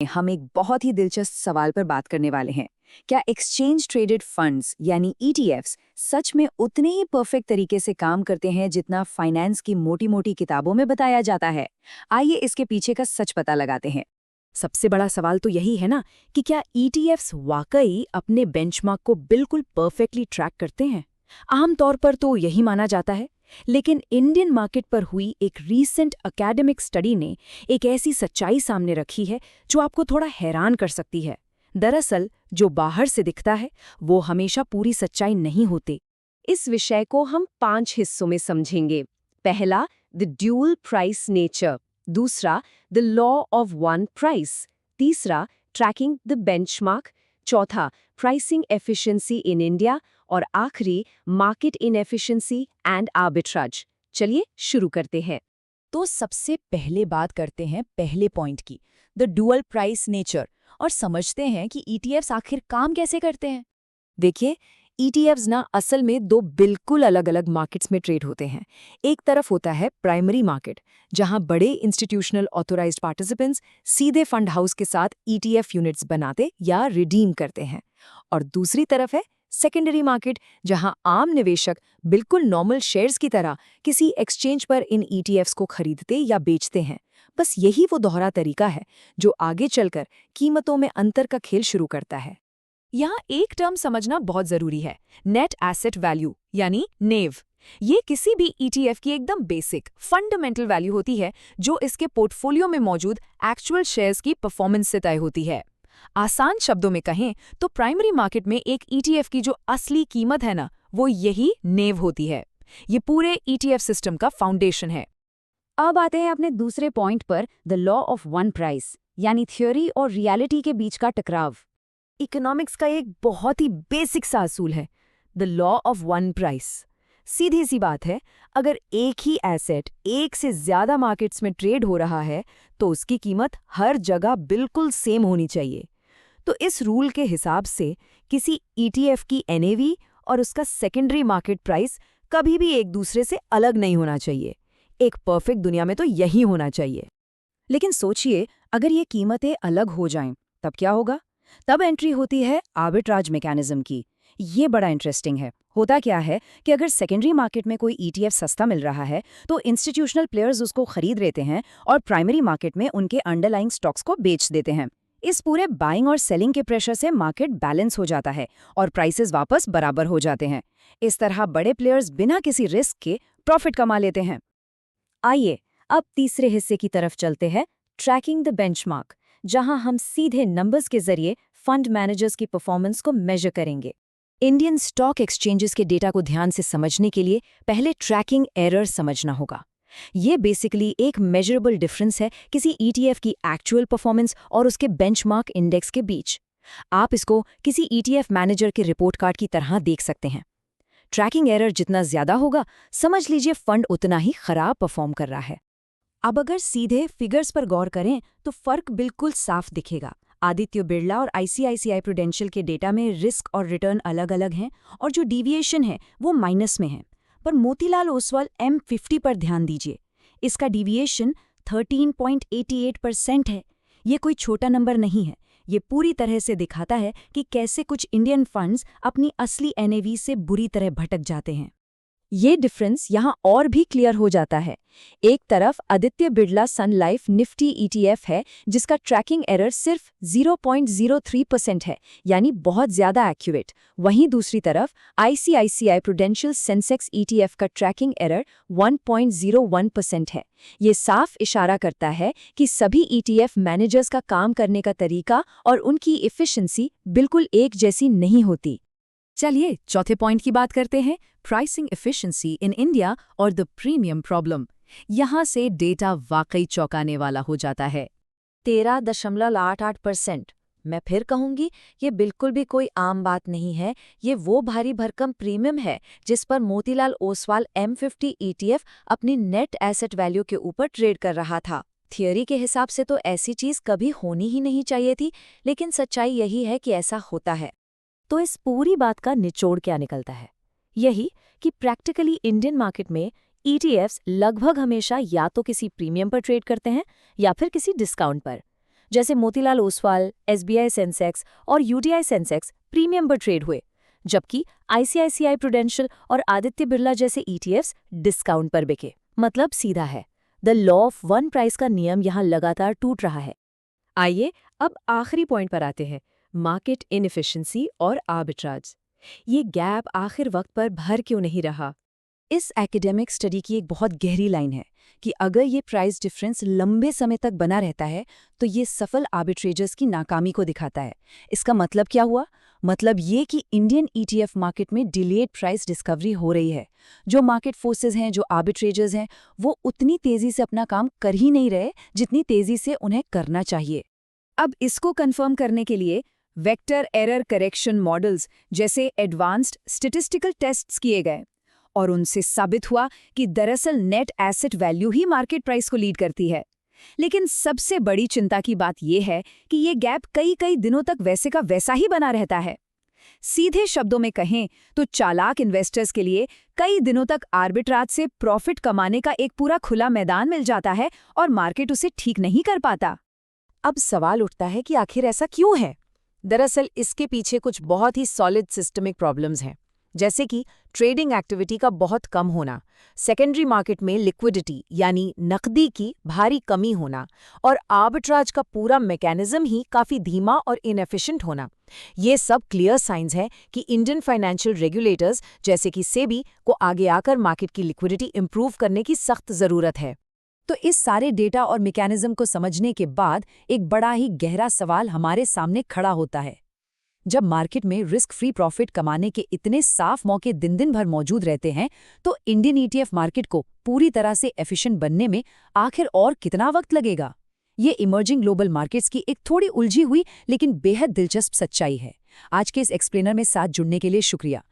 हम एक बहुत ही दिलचस्प सवाल पर बात करने वाले हैं। क्या एक्सचेंज ट्रेडेड फंड्स यानी ईटीएफ्स सच में उतने ही परफेक्ट तरीके से काम करते हैं जितना फाइनेंस की मोटी-मोटी किताबों में बताया जाता है? आइए इसके पीछे का सच पता लगाते हैं। सबसे बड़ा सवाल तो यही है ना कि क्या ईटीएफ्स वाकई अपने बेंचमार्क को बिल्कुल परफेक्टली ट्रैक करते हैं। आमतौर पर तो यही माना जाता है, लेकिन इंडियन मार्केट पर हुई एक रीसेंट एकेडमिक स्टडी ने एक ऐसी सच्चाई सामने रखी है जो आपको थोड़ा हैरान कर सकती है। दरअसल जो बाहर से दिखता है वो हमेशा पूरी सच्चाई नहीं होती। इस विषय को हम 5 हिस्सों में समझेंगे। पहला, द ड्यूअल प्राइस नेचर। दूसरा, the law of one price. तीसरा, ट्रैकिंग द बेंचमार्क। चौथा, प्राइसिंग एफिशिएंसी इन इंडिया। और आखिरी, मार्केट इनएफिशिएंसी एंड आर्बिट्राज। चलिए शुरू करते हैं। तो सबसे पहले बात करते हैं पहले पॉइंट की, द डुअल प्राइस नेचर, और समझते हैं कि ईटीएफ्स आखिर काम कैसे करते हैं। देखिए, ईटीएफ्स ना असल में दो बिल्कुल अलग-अलग मार्केट्स में ट्रेड होते हैं। एक तरफ होता है प्राइमरी मार्केट, जहां बड़े इंस्टीट्यूशनल ऑथोराइज्ड पार्टिसिपेंट्स सीधे फंड हाउस के साथ ईटीएफ यूनिट्स बनाते या रिडीम करते हैं। और दूसरी तरफ है सेकेंडरी मार्केट, जहां आम निवेशक बिल्कुल नॉर्मल शेयर्स की तरह किसी एक्सचेंज पर इन ईटीएफ्स को खरीदते या बेचते हैं। बस यही वो दोहरा तरीका है जो आगे चलकर कीमतों में अंतर का खेल शुरू करता है। यहाँ एक टर्म समझना बहुत जरूरी है, नेट एसेट वैल्यू यानी नेव। ये किसी भी ईटीएफ की एकदम बेसिक फंडामेंटल वैल्यू होती है जो इसके पोर्टफोलियो में मौजूद एक्चुअल शेयर्स की परफॉर्मेंस से तय होती है। आसान शब्दों में कहें तो प्राइमरी मार्केट में एक ईटीएफ की जो असली कीमत है ना, वो यही नेव होती है। ये पूरे ईटीएफ सिस्टम का फाउंडेशन है। अब आते हैं अपने दूसरे पॉइंट पर, the law of one price यानी थ्योरी और रियलिटी के बीच का टकराव। इकोनॉमिक्स का एक बहुत ही बेसिक सा असूल है, the law of one price. सीधी सी बात है, अगर एक ही एसेट एक से ज्यादा मार्केट्स में ट्रेड हो रहा है तो उसकी कीमत हर जगह बिल्कुल सेम होनी चाहिए। तो इस रूल के हिसाब से किसी ईटीएफ की एनएवी और उसका सेकेंडरी मार्केट प्राइस कभी भी एक दूसरे से अलग नहीं होना चाहिए। एक परफेक्ट दुनिया में तो यही होना चाहिए। लेकिन सोचिए, अगर ये कीमतें अलग हो जाएं, तब क्या होगा? तब एंट्री होती है आर्बिट्राज मैकेनिज्म की। ये बड़ा इंटरेस्टिंग है। होता क्या है कि अगर सेकेंडरी मार्केट में कोई ईटीएफ सस्ता मिल रहा है तो इंस्टीट्यूशनल प्लेयर्स उसको खरीद लेते हैं और प्राइमरी मार्केट में उनके अंडरलाइंग स्टॉक्स को बेच देते हैं। इस पूरे बाइंग और सेलिंग के प्रेशर से मार्केट बैलेंस हो जाता है और प्राइसेस वापस बराबर हो जाते हैं। इस तरह बड़े प्लेयर्स बिना किसी रिस्क के प्रॉफिट कमा लेते हैं। आइए अब तीसरे हिस्से की तरफ चलते हैं, ट्रैकिंग द बेंचमार्क, जहां हम सीधे नंबर्स के जरिए फंड मैनेजर्स की परफॉर्मेंस को मेजर करेंगे। इंडियन स्टॉक एक्सचेंजेस के डेटा को ध्यान से समझने के लिए पहले ट्रैकिंग एरर समझना होगा। ये बेसिकली एक मेजरेबल डिफरेंस है किसी ईटीएफ की एक्चुअल परफॉर्मेंस और उसके बेंचमार्क इंडेक्स के बीच। आप इसको किसी ईटीएफ मैनेजर के रिपोर्ट कार्ड की तरह देख सकते हैं। ट्रैकिंग एरर जितना ज्यादा होगा, समझ लीजिए फंड उतना ही खराब परफॉर्म कर रहा है। अब अगर सीधे फिगर्स पर गौर करें तो फर्क बिल्कुल साफ दिखेगा। आदित्य बिरला और आईसीआईसीआई प्रूडेंशियल के डेटा में रिस्क और रिटर्न अलग-अलग हैं और जो डिविएशन है वो माइनस में है। पर मोतीलाल ओसवाल M50 पर ध्यान दीजिए, इसका डिविएशन 13.88% है। ये कोई छोटा नंबर नहीं है। ये पूरी तरह से दिखाता है कि कैसे कुछ इंडियन फंड्स अपनी असली एनएवी से बुरी तरह भटक जाते हैं। ये डिफरेंस यहाँ और भी क्लियर हो जाता है। एक तरफ आदित्य बिरला सन लाइफ निफ्टी ईटीएफ है जिसका ट्रैकिंग एरर सिर्फ 0.03% है, यानी बहुत ज्यादा एक्यूरेट। वहीं दूसरी तरफ आईसीआईसीआई प्रूडेंशियल सेंसेक्स ईटीएफ का ट्रैकिंग एरर 1.01% है। ये साफ इशारा करता है कि सभी ईटीएफ मैनेजर्स का काम करने का तरीका और उनकी एफिशिएंसी बिल्कुल एक जैसी नहीं होती। चलिए चौथे पॉइंट की बात करते हैं, प्राइसिंग एफिशिएंसी इन इंडिया और द प्रीमियम प्रॉब्लम। यहाँ से डेटा वाकई चौंकाने वाला हो जाता है। 13.88%। मैं फिर कहूंगी, ये बिल्कुल भी कोई आम बात नहीं है। ये वो भारी भरकम प्रीमियम है जिस पर मोतीलाल ओसवाल M50 ईटीएफ अपनी नेट एसेट वैल्यू के ऊपर ट्रेड कर रहा था। थियोरी के हिसाब से तो ऐसी चीज कभी होनी ही नहीं चाहिए थी, लेकिन सच्चाई यही है कि ऐसा होता है। तो इस पूरी बात का निचोड़ क्या निकलता है? यही कि प्रैक्टिकली इंडियन मार्केट में ईटीएफ्स लगभग हमेशा या तो किसी प्रीमियम पर ट्रेड करते हैं या फिर किसी डिस्काउंट पर। जैसे मोतीलाल ओसवाल, SBI सेंसेक्स और UTI सेंसेक्स प्रीमियम पर ट्रेड हुए, जबकि ICICI प्रूडेंशियल और आदित्य बिरला जैसे ETFs डिस्काउंट पर बिके। मतलब सीधा है, the law of one price का नियम यहाँ लगातार टूट रहा है। आइए अब आखिरी पॉइंट पर आते हैं, मार्केट इनएफिशिएंसी और आर्बिट्राज। ये गैप आखिर वक्त पर भर क्यों नहीं रहा? इस एकेडमिक स्टडी की एक बहुत गहरी लाइन है कि अगर ये प्राइस डिफरेंस लंबे समय तक बना रहता है तो ये सफल आर्बिट्रेजर्स की नाकामी को दिखाता है। इसका मतलब क्या हुआ? मतलब ये कि इंडियन ETF मार्केट में डिलेड प्राइस डिस्कवरी हो रही है। जो मार्केट फोर्सेस हैं, जो आर्बिट्रेजर्स हैं, वो उतनी तेजी से अपना काम कर ही नहीं रहे जितनी तेजी से उन्हें करना चाहिए। अब इसको कंफर्म करने के लिए वेक्टर एरर करेक्शन मॉडल्स जैसे एडवांस्ड स्टैटिस्टिकल टेस्ट्स किए गए और उनसे साबित हुआ कि दरअसल नेट एसेट वैल्यू ही मार्केट प्राइस को लीड करती है। लेकिन सबसे बड़ी चिंता की बात यह है कि ये गैप कई दिनों तक वैसे का वैसा ही बना रहता है। सीधे शब्दों में कहें तो चालाक इन्वेस्टर्स के लिए कई दिनों तक आर्बिट्राज से प्रॉफिट कमाने का एक पूरा खुला मैदान मिल जाता है और मार्केट उसे ठीक नहीं कर पाता। अब सवाल उठता है कि आखिर ऐसा क्यों है? दरअसल इसके पीछे कुछ बहुत ही सॉलिड सिस्टमिक प्रॉब्लम्स हैं, जैसे कि ट्रेडिंग एक्टिविटी का बहुत कम होना, सेकेंडरी मार्केट में लिक्विडिटी यानी नकदी की भारी कमी होना और आर्बिट्राज का पूरा मैकेनिज्म ही काफ़ी धीमा और इनएफिशिएंट होना। ये सब क्लियर साइंस है कि इंडियन फाइनेंशियल रेगुलेटर्स जैसे कि सेबी को आगे आकर मार्केट की लिक्विडिटी इंप्रूव करने की सख्त ज़रूरत है। तो इस सारे डेटा और मैकेनिज्म को समझने के बाद एक बड़ा ही गहरा सवाल हमारे सामने खड़ा होता है। जब मार्केट में रिस्क फ्री प्रॉफिट कमाने के इतने साफ मौके दिन भर मौजूद रहते हैं, तो इंडियन ETF मार्केट को पूरी तरह से एफिशिएंट बनने में आखिर और कितना वक्त लगेगा? ये इमर्जिंग ग्लोबल मार्केट्स की एक थोड़ी उलझी हुई लेकिन बेहद दिलचस्प सच्चाई है। आज के इस एक्सप्लेनर में साथ जुड़ने के लिए शुक्रिया।